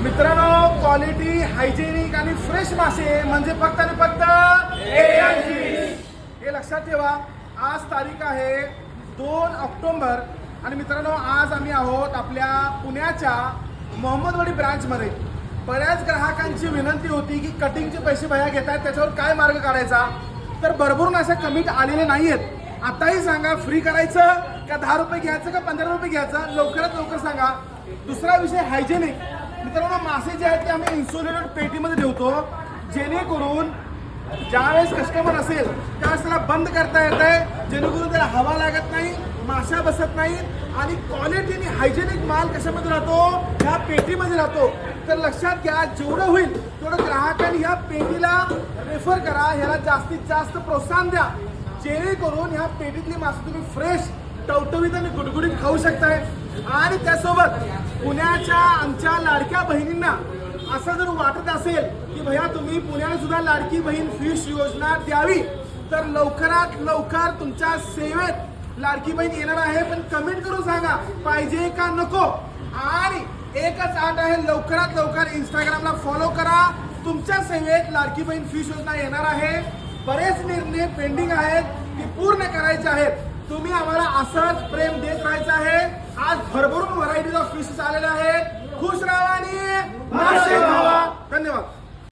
मित्रांनो, quality, hygienic आणि fresh मासे म्हणजे फक्त आणि फक्त हे लक्षात ठेवा. आज तारीख आहे 2 ऑक्टोबर आणि मित्रांनो, आज आम्ही आहोत आपल्या पुण्याच्या मोहम्मदवाडी ब्रांचमध्ये. बऱ्याच ग्राहकांची विनंती होती की कटिंगचे पैसे भैया घेत आहेत, त्याच्यावर काय मार्ग काढायचा. तर भरभरून असे कमिट आलेले नाही आहेत. आताही सांगा, फ्री करायचं का 10 रुपये घ्यायचं का 15 रुपये घ्यायचं, लवकरात लवकर सांगा. दुसरा विषय हायजेनिक. मित्रांनो, मासे जे आहेत ते आम्ही इन्सुलेटेड पेटीमध्ये ठेवतो, जेणेकरून ज्यावेळेस कस्टमर असेल त्यावेळेस त्याला बंद करता येत आहे, जेणेकरून त्याला हवा लागत नाही, माशा बसत नाही आणि क्वालिटी आणि हायजेनिक माल कशामध्ये राहतो, ह्या पेटीमध्ये राहतो. तर लक्षात घ्या, जेवढं होईल तेवढं ग्राहकांनी ह्या पेटीला रेफर करा, ह्याला जास्तीत जास्त प्रोत्साहन द्या, जेणेकरून ह्या पेटीतली मासे तुम्ही फ्रेश, टवटवीत आणि गुडगुडीत खाऊ शकताय. आणि त्यासोबत पुण्याच्या आमच्या लाडक्या बहिणींना असं जर वाटत असेल की भैया तुम्ही पुण्याला सुद्धा लाडकी बहीण फिश योजना द्यावी, तर लवकरात लवकर तुमच्या सेवेत लाडकी बहीण येणार आहे. पण कमेंट करून सांगा पाहिजे का नको. आणि एकच आठ आहे, लवकरात लवकर इंस्टाग्रामला फॉलो करा. तुमच्या सेवेत लाडकी बहीण फिश योजना येणार आहे. बरेच निर्णय पेंडिंग आहेत, ते पूर्ण करायचे आहेत. तुम्ही आम्हाला असंच प्रेम देत राहायचं आहे. आज भरभरून व्हरायटीज ऑफ फिशेस आलेल्या आहेत. खुश राहा आणि मासे खावा. धन्यवाद.